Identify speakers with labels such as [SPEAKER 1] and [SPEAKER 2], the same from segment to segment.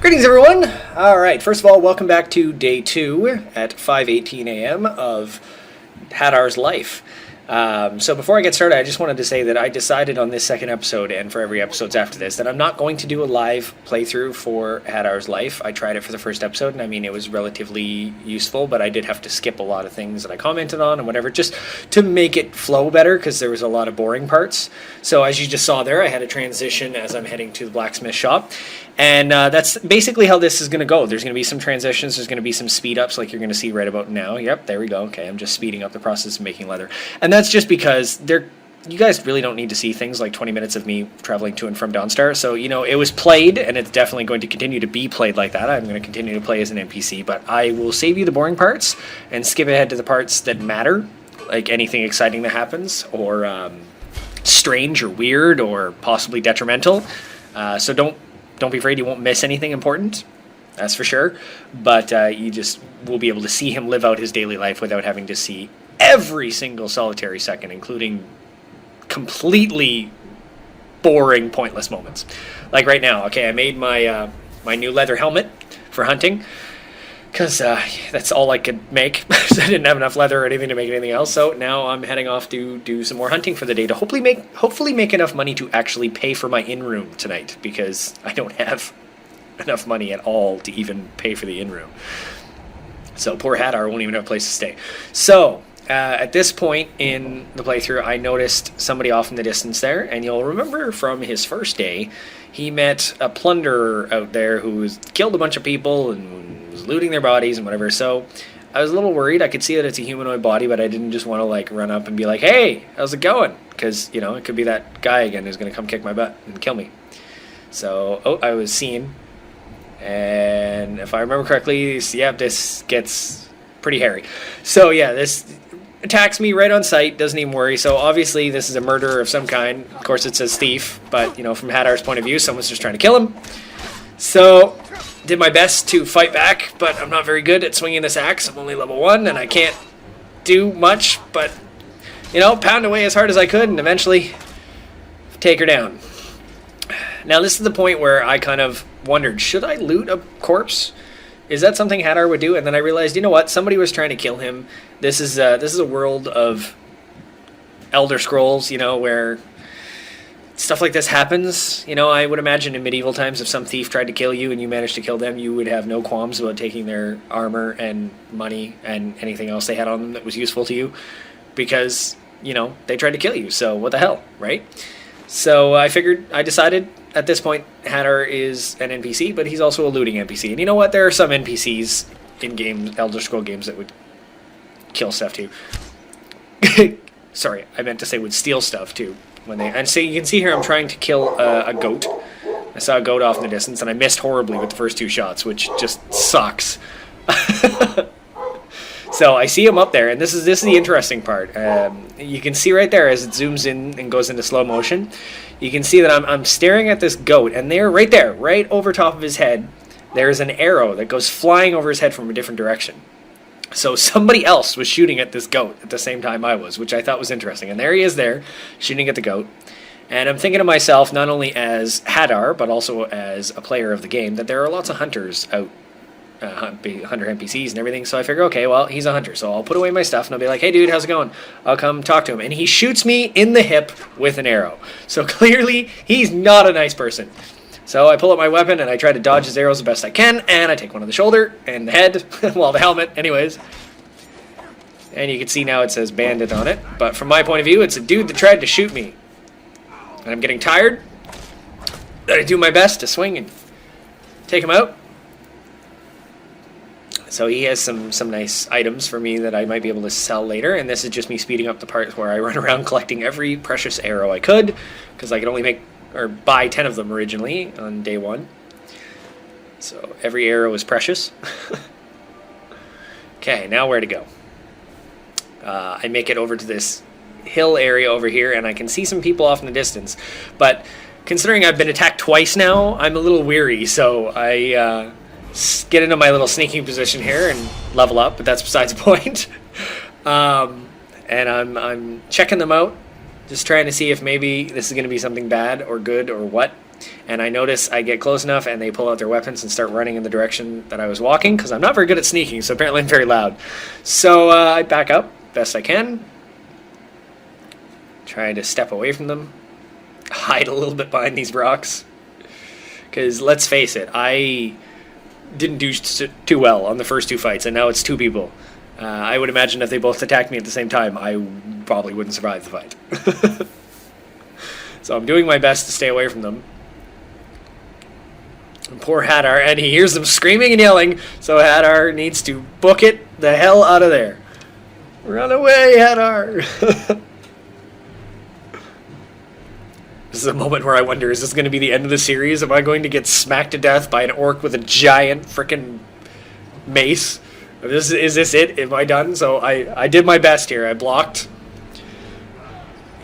[SPEAKER 1] Greetings, everyone! Alright, first of all, welcome back to day 2 at 5:18 a.m. of Hadaar's life. So before I get started, I just wanted to say that I decided on this second episode, and for every episodes after this, that I'm not going to do a live playthrough for Hadaar's life. I tried it for the first episode, and I mean, it was relatively useful, but I did have to skip a lot of things that I commented on and whatever, just to make it flow better, because there was a lot of boring parts. So as you just saw there, I had a transition as I'm heading to the blacksmith shop. And that's basically how this is going to go. There's going to be some transitions. There's going to be some speed ups like you're going to see right about now. Yep, there we go. Okay, I'm just speeding up the process of making leather. And that's just because you guys really don't need to see things like 20 minutes of me traveling to and from Dawnstar. So, you know, it was played, and it's definitely going to continue to be played like that. I'm going to continue to play as an NPC, but I will save you the boring parts and skip ahead to the parts that matter, like anything exciting that happens, or strange or weird or possibly detrimental. So don't be afraid, you won't miss anything important, that's for sure, but you just will be able to see him live out his daily life without having to see every single solitary second, including completely boring, pointless moments. Like right now, okay, I made my my new leather helmet for hunting, because that's all I could make. I didn't have enough leather or anything to make anything else, so now I'm heading off to do some more hunting for the day to hopefully make enough money to actually pay for my in-room tonight, because I don't have enough money at all to even pay for the in-room. So poor Hadaar won't even have a place to stay. So at this point in the playthrough, I noticed somebody off in the distance there, and you'll remember from his first day, he met a plunderer out there who killed a bunch of people and was looting their bodies and whatever. So I was a little worried. I could see that it's a humanoid body, but I didn't just want to like run up and be like, "Hey, how's it going?" Because, you know, it could be that guy again who's going to come kick my butt and kill me. So, I was seen, and if I remember correctly, yeah, this gets pretty hairy. So yeah, this attacks me right on sight, doesn't even worry. So obviously this is a murderer of some kind. Of course it says thief, but you know, from Hadaar's point of view, someone's just trying to kill him. So did my best to fight back, but I'm not very good at swinging this axe. I'm only level 1 and I can't do much, but you know, pound away as hard as I could and eventually take her down. Now this is the point where I kind of wondered, should I loot a corpse? Is that something Hadaar would do? And then I realized, you know what? Somebody was trying to kill him. This is a world of Elder Scrolls, you know, where stuff like this happens. You know, I would imagine in medieval times, if some thief tried to kill you and you managed to kill them, you would have no qualms about taking their armor and money and anything else they had on them that was useful to you, because, you know, they tried to kill you. So what the hell, right? So I decided at this point, Hadaar is an NPC, but he's also a looting NPC. And you know what? There are some NPCs in games, Elder Scroll games, that would kill stuff too. Sorry, I meant to say would steal stuff too. And so you can see here I'm trying to kill a goat. I saw a goat off in the distance, and I missed horribly with the first 2 shots, which just sucks. So I see him up there, and this is the interesting part. You can see right there as it zooms in and goes into slow motion. You can see that I'm staring at this goat, and there, right over top of his head, there's an arrow that goes flying over his head from a different direction. So somebody else was shooting at this goat at the same time I was, which I thought was interesting. And there he is there, shooting at the goat. And I'm thinking to myself, not only as Hadaar, but also as a player of the game, that there are lots of hunters out, hunter NPCs and everything. So I figure, okay, well, he's a hunter, so I'll put away my stuff and I'll be like, "Hey dude, how's it going?" I'll come talk to him, and he shoots me in the hip with an arrow. So clearly he's not a nice person. So I pull up my weapon and I try to dodge his arrows the best I can, and I take one on the shoulder and the head, well, the helmet anyways. And you can see now it says Bandit on it, but from my point of view, it's a dude that tried to shoot me. And I'm getting tired. I do my best to swing and take him out. So he has some nice items for me that I might be able to sell later, and this is just me speeding up the part where I run around collecting every precious arrow I could, because I could only buy 10 of them originally on day 1. So every arrow is precious. Okay, now where to go? I make it over to this hill area over here, and I can see some people off in the distance, but considering I've been attacked twice now, I'm a little weary, so I get into my little sneaking position here and level up, but that's besides the point. and I'm checking them out, just trying to see if maybe this is going to be something bad or good or what. And I notice I get close enough and they pull out their weapons and start running in the direction that I was walking, because I'm not very good at sneaking, so apparently I'm very loud. So I back up best I can, try to step away from them, hide a little bit behind these rocks, because let's face it, I didn't do too well on the first 2 fights, and now it's 2 people. I would imagine if they both attacked me at the same time, I probably wouldn't survive the fight. So I'm doing my best to stay away from them. And poor Hadaar, and he hears them screaming and yelling, so Hadaar needs to book it the hell out of there. Run away, Hadaar! This is a moment where I wonder, is this going to be the end of the series? Am I going to get smacked to death by an orc with a giant frickin' mace? Is this it? Am I done? So I did my best here. I blocked.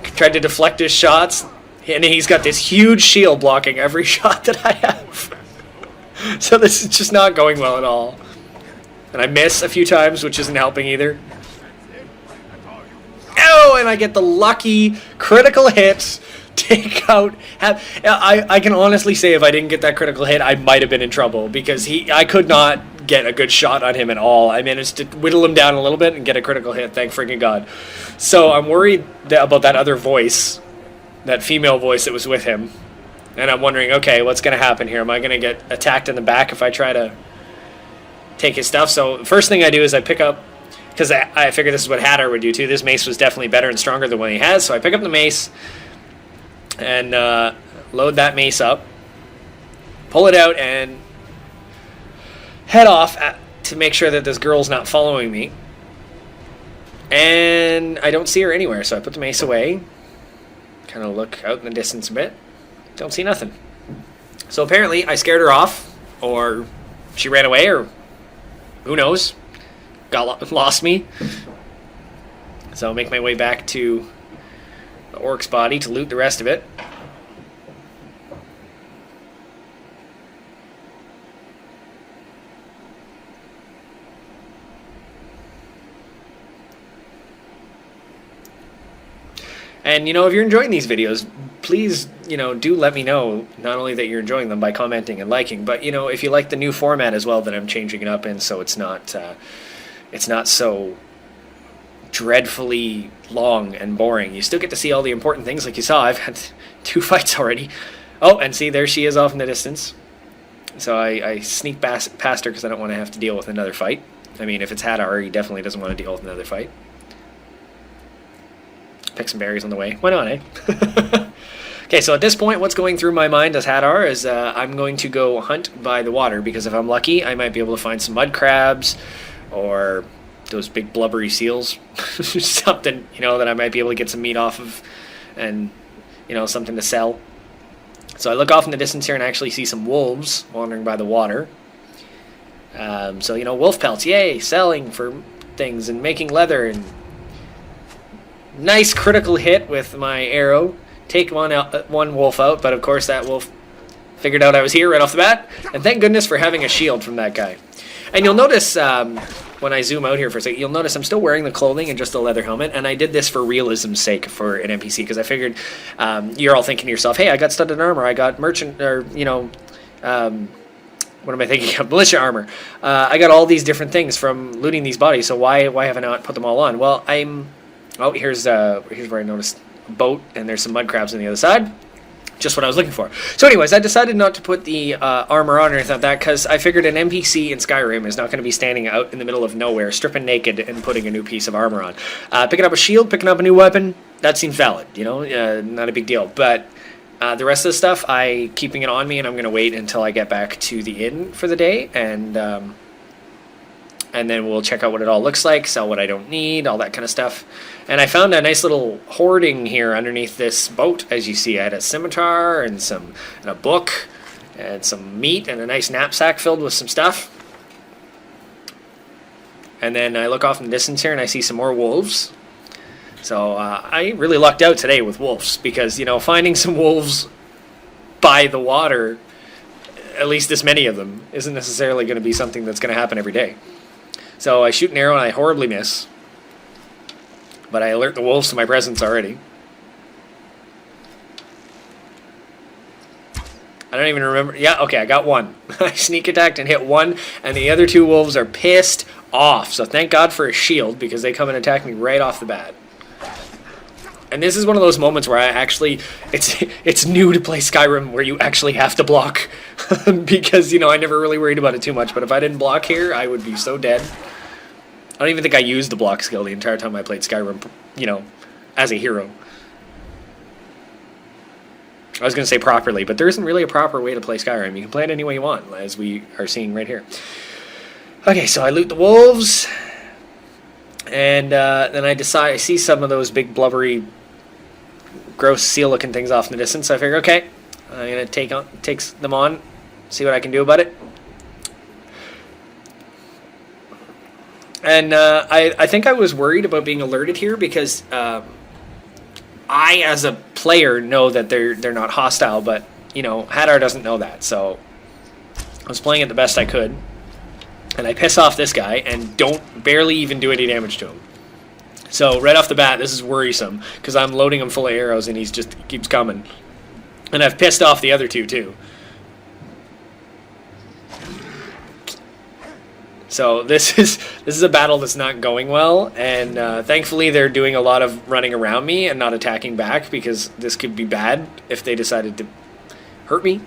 [SPEAKER 1] Tried to deflect his shots. And he's got this huge shield blocking every shot that I have. So this is just not going well at all. And I miss a few times, which isn't helping either. Oh, and I get the lucky critical hit. Take out. I can honestly say if I didn't get that critical hit, I might have been in trouble, because I could not get a good shot on him at all. I managed to whittle him down a little bit and get a critical hit, thank freaking God. So I'm worried about that other voice, that female voice that was with him. And I'm wondering, okay, what's going to happen here? Am I going to get attacked in the back if I try to take his stuff? So the first thing I do is I pick up, because I figure this is what Hadaar would do too. This mace was definitely better and stronger than what he has. So I pick up the mace and load that mace up, pull it out, and head off to make sure that this girl's not following me. And I don't see her anywhere, so I put the mace away, kind of look out in the distance a bit, don't see nothing. So apparently I scared her off, or she ran away, or who knows, lost me. So I'll make my way back to the orc's body to loot the rest of it. And, if you're enjoying these videos, please, do let me know, not only that you're enjoying them by commenting and liking, but, if you like the new format as well that I'm changing it up in, so it's not so dreadfully long and boring. You still get to see all the important things like you saw. I've had 2 fights already. Oh, and see, there she is off in the distance. So I sneak past her because I don't want to have to deal with another fight. I mean, if it's Hadaar, he definitely doesn't want to deal with another fight. Pick some berries on the way. Why not, eh? Okay, so at this point, what's going through my mind as Hadaar is I'm going to go hunt by the water, because if I'm lucky, I might be able to find some mud crabs or those big blubbery seals. Something, that I might be able to get some meat off of, and, something to sell. So I look off in the distance here and I actually see some wolves wandering by the water. So, wolf pelts, yay, selling for things and making leather, and nice critical hit with my arrow. Take one wolf out, but of course that wolf figured out I was here right off the bat. And thank goodness for having a shield from that guy. And you'll notice when I zoom out here for a second, you'll notice I'm still wearing the clothing and just a leather helmet. And I did this for realism's sake for an NPC, because I figured you're all thinking to yourself, hey, I got studded armor, I got merchant, or, what am I thinking of? Militia armor. I got all these different things from looting these bodies, so why have I not put them all on? Well, oh, here's where I noticed a boat, and there's some mud crabs on the other side. Just what I was looking for. So anyways, I decided not to put the armor on or anything like that, because I figured an NPC in Skyrim is not going to be standing out in the middle of nowhere, stripping naked and putting a new piece of armor on. Picking up a shield, picking up a new weapon, that seems valid, not a big deal. But the rest of the stuff, keeping it on me, and I'm going to wait until I get back to the inn for the day, and then we'll check out what it all looks like, sell what I don't need, all that kind of stuff. And I found a nice little hoarding here underneath this boat. As you see, I had a scimitar and a book and some meat and a nice knapsack filled with some stuff. And then I look off in the distance here and I see some more wolves. So I really lucked out today with wolves, because, finding some wolves by the water, at least this many of them, isn't necessarily going to be something that's going to happen every day. So I shoot an arrow and I horribly miss. but I alert the wolves to my presence already. I don't even remember. Yeah, okay, I got one. I sneak attacked and hit one, and the other two wolves are pissed off. So thank God for a shield, because they come and attack me right off the bat. And this is one of those moments where I actually, it's new to play Skyrim where you actually have to block. Because, you know, I never really worried about it too much, but if I didn't block here, I would be so dead. I don't even think I used the block skill the entire time I played Skyrim, you know, as a hero. I was going to say properly, but there isn't really a proper way to play Skyrim. You can play it any way you want, as we are seeing right here. Okay, so I loot the wolves, and then I see some of those big blubbery, gross seal-looking things off in the distance. So I figure, okay, I'm going to take them on, see what I can do about it. And I think I was worried about being alerted here because I, as a player, know that they're not hostile, but, you know, Hadaar doesn't know that. So I was playing it the best I could, and I piss off this guy and barely even do any damage to him. So right off the bat, this is worrisome because I'm loading him full of arrows and he keeps coming. And I've pissed off the other two too. So this is a battle that's not going well, and thankfully they're doing a lot of running around me and not attacking back, because this could be bad if they decided to hurt me.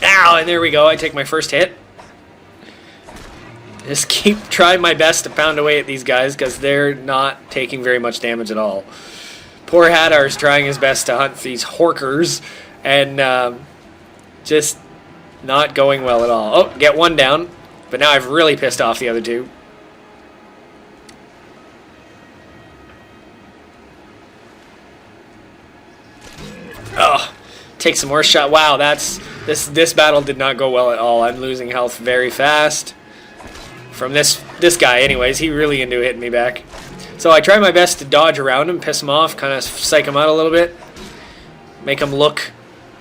[SPEAKER 1] Ow, and there we go, I take my first hit. Just keep trying my best to pound away at these guys, because they're not taking very much damage at all. Poor Hadaar is trying his best to hunt these Horkers, and just not going well at all. Oh, get one down. But now I've really pissed off the other two. Oh, take some more shot. Wow, this battle did not go well at all. I'm losing health very fast. From this guy anyways. He really into hitting me back. So I try my best to dodge around him, piss him off, kind of psych him out a little bit. Make him look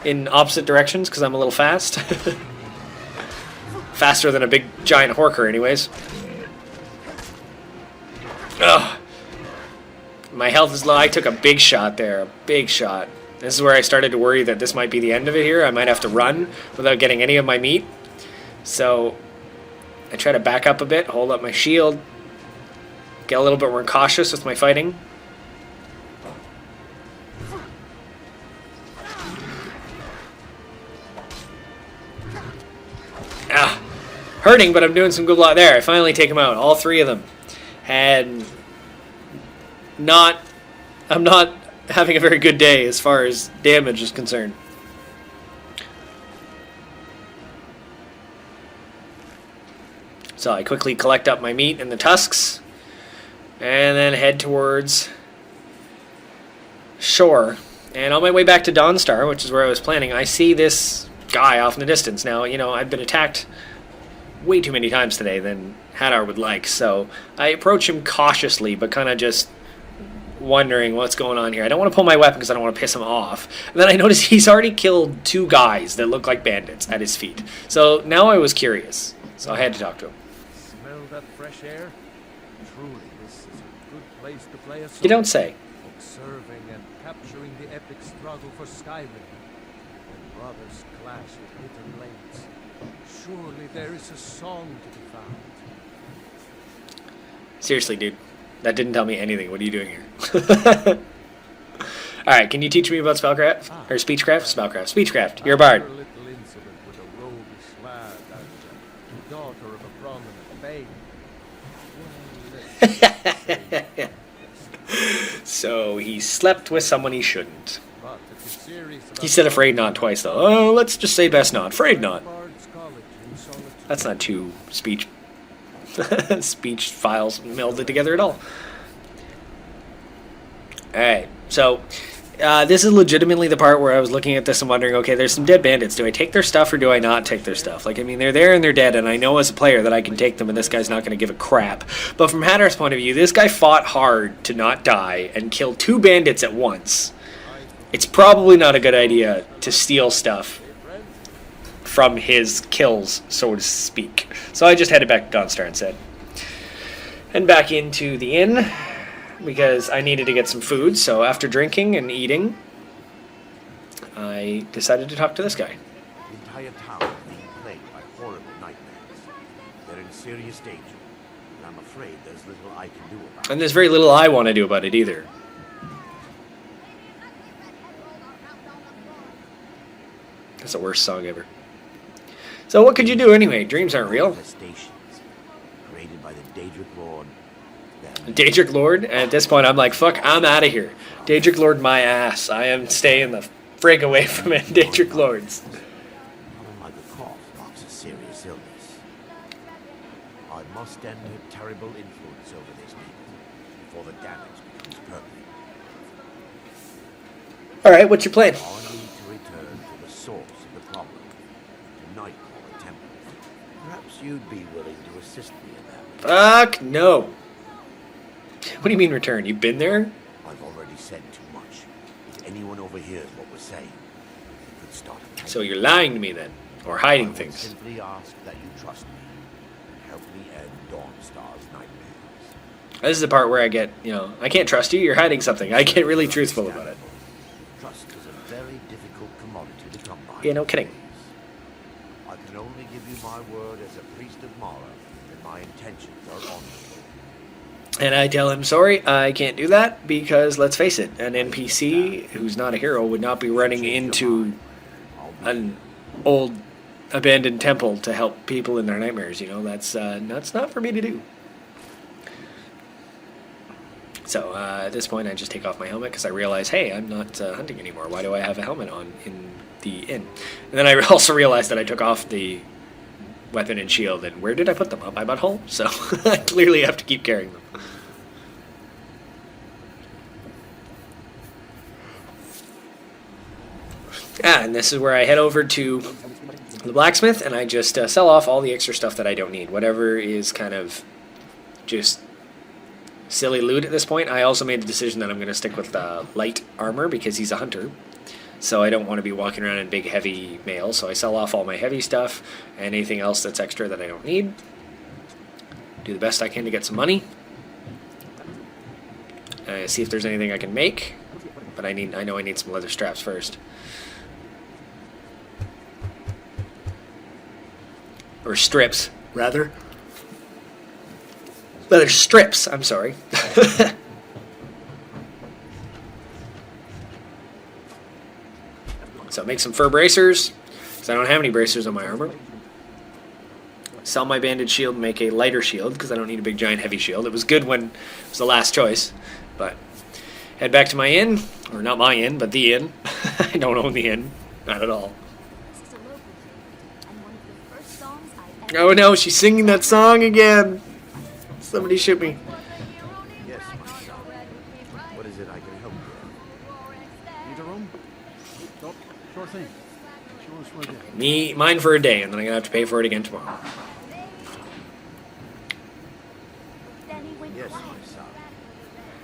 [SPEAKER 1] in opposite directions because I'm a little fast. Faster than a big giant Horker anyways. Ugh. My health is low. I took a big shot there. A big shot. This is where I started to worry that this might be the end of it here. I might have to run without getting any of my meat. So I try to back up a bit, hold up my shield, get a little bit more cautious with my fighting. Ah, hurting, but I'm doing some good luck there. I finally take them out, all three of them. And I'm not having a very good day as far as damage is concerned. So I quickly collect up my meat and the tusks, and then head towards shore. And on my way back to Dawnstar, which is where I was planning, I see this guy off in the distance. Now, you know, I've been attacked way too many times today than Hadaar would like, so I approach him cautiously, but kind of just wondering what's going on here. I don't want to pull my weapon because I don't want to piss him off. And then I notice he's already killed two guys that look like bandits at his feet. So now I was curious, so I had to talk to him.
[SPEAKER 2] Smell that fresh air? Truly, this is a good place to play a song.
[SPEAKER 1] You don't say.
[SPEAKER 2] Observing and capturing the epic struggle for Skyrim. When brothers clash with bitter blades. Surely there is a song to be found.
[SPEAKER 1] Seriously, dude. That didn't tell me anything. What are you doing here? Alright, can you teach me about spellcraft? Or speechcraft? Spellcraft. Speechcraft. You're a bard.
[SPEAKER 2] After a little incident with a roguish lad and the daughter of a prominent babe.
[SPEAKER 1] So he slept with someone he shouldn't.
[SPEAKER 2] But if you're serious about
[SPEAKER 1] He said afraid not twice, though. Oh, let's just say best not. Afraid not.
[SPEAKER 2] Bard's College in Solitude.
[SPEAKER 1] That's not too speech files melded together at all. Alright, so this is legitimately the part where I was looking at this and wondering, okay, there's some dead bandits. Do I take their stuff or do I not take their stuff? Like, I mean, they're there and they're dead, and I know as a player that I can take them and this guy's not going to give a crap. But from Hadaar's point of view, this guy fought hard to not die and kill two bandits at once. It's probably not a good idea to steal stuff from his kills, so to speak. So I just headed back to Dawnstar instead. And back into the inn, because I needed to get some food, so after drinking and eating, I decided to talk to this guy.
[SPEAKER 3] The entire town is being plagued by horrible nightmares. They're in serious danger, and I'm afraid there's little I can do about it.
[SPEAKER 1] And there's very little I want to do about it either. That's the worst song ever. So what could you do anyway? Dreams aren't real.
[SPEAKER 3] Infestations created by the Daedric Lord.
[SPEAKER 1] Daedric Lord? At this point, I'm like, fuck, I'm out of here. Daedric Lord my ass. I am staying the frig away from it. Daedric Lords.
[SPEAKER 3] Something like a cough marks a serious illness. I must end her terrible influence over these people before the damage becomes permanent.
[SPEAKER 1] Alright, what's your plan?
[SPEAKER 3] I need to return to the source of the problem, to Nightcrawler Temple. Perhaps you'd be willing to assist me in that.
[SPEAKER 1] Fuck no. What do you mean return? You've been there?
[SPEAKER 3] I've already said too much. If anyone overhears what we're saying, it could start a
[SPEAKER 1] So you're lying to me then? Or hiding
[SPEAKER 3] I would
[SPEAKER 1] things?
[SPEAKER 3] simply ask that you trust me and help me end Dawnstar's nightmares.
[SPEAKER 1] This is the part where I get, I can't trust you, you're hiding something. I get really truthful about it.
[SPEAKER 3] Trust is a very difficult commodity to come by.
[SPEAKER 1] Yeah, no kidding.
[SPEAKER 3] I can only give you my word as a priest of Mara that my intentions are honorable.
[SPEAKER 1] And I tell him, sorry, I can't do that because, let's face it, an NPC who's not a hero would not be running into an old abandoned temple to help people in their nightmares. That's not for me to do. So at this point, I just take off my helmet because I realize, hey, I'm not hunting anymore. Why do I have a helmet on in the inn? And then I also realized that I took off the weapon and shield, and where did I put them? Up my butthole? So I clearly have to keep carrying them. And this is where I head over to the blacksmith, and I just sell off all the extra stuff that I don't need. Whatever is kind of just silly loot at this point. I also made the decision that I'm going to stick with light armor because he's a hunter. So I don't want to be walking around in big heavy mail. So I sell off all my heavy stuff and anything else that's extra that I don't need. Do the best I can to get some money. See if there's anything I can make. But I know I need some leather straps first. Or strips, rather. Leather strips, I'm sorry. So make some fur bracers, because I don't have any bracers on my armor. Sell my banded shield, make a lighter shield, because I don't need a big giant heavy shield. It was good when it was the last choice, but head back to my inn, or not my inn, but the inn. I don't own the inn, not at all. Oh no, she's singing that song again. Somebody shoot me.
[SPEAKER 3] Yes, my son. What is it I can help you with?
[SPEAKER 4] Need a room? Oh, sure thing. Show us where they are.
[SPEAKER 1] Mine for a day, and then I'm gonna have to pay for it again tomorrow.
[SPEAKER 3] Yes, my son.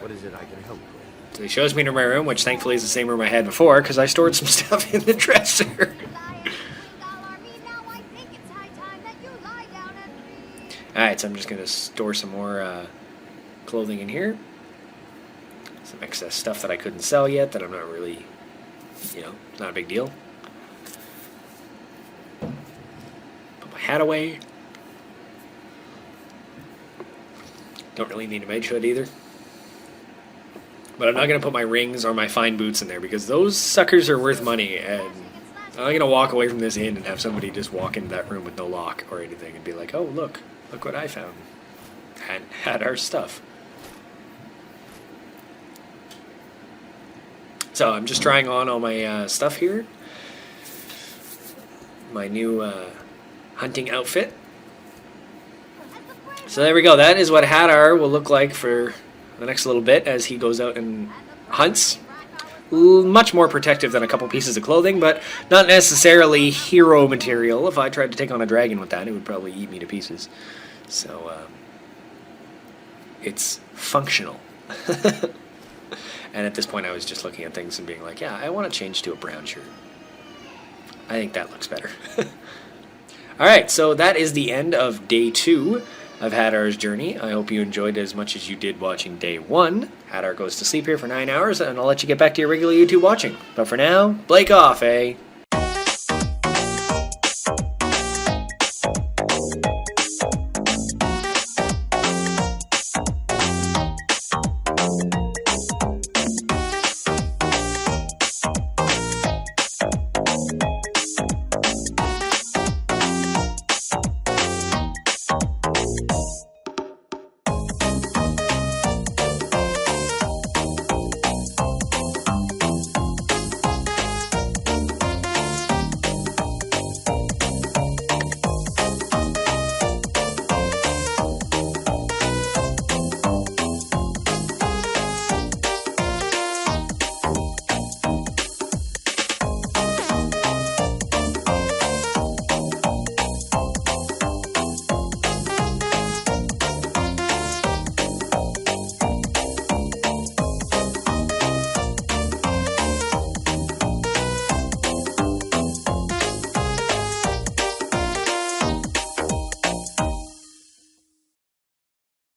[SPEAKER 3] What is it I can help you with?
[SPEAKER 1] So he shows me to my room, which thankfully is the same room I had before, because I stored some stuff in the dresser. Alright, so I'm just going to store some more clothing in here. Some excess stuff that I couldn't sell yet that I'm not really, not a big deal. Put my hat away. Don't really need a mage hood either. But I'm not going to put my rings or my fine boots in there because those suckers are worth money, and I'm not going to walk away from this inn and have somebody just walk into that room with no lock or anything and be like, oh, look what I found. And had our stuff. So I'm just trying on all my stuff here. My new hunting outfit. So there we go. That is what Hadaar will look like for the next little bit as he goes out and hunts. Much more protective than a couple pieces of clothing, but not necessarily hero material. If I tried to take on a dragon with that, it would probably eat me to pieces. So, it's functional. And at this point, I was just looking at things and being like, yeah, I want to change to a brown shirt. I think that looks better. Alright, so that is the end of day 2. of Hadar's journey. I hope you enjoyed it as much as you did watching day 1. Hadaar goes to sleep here for 9 hours, and I'll let you get back to your regular YouTube watching. But for now, Blake off, eh?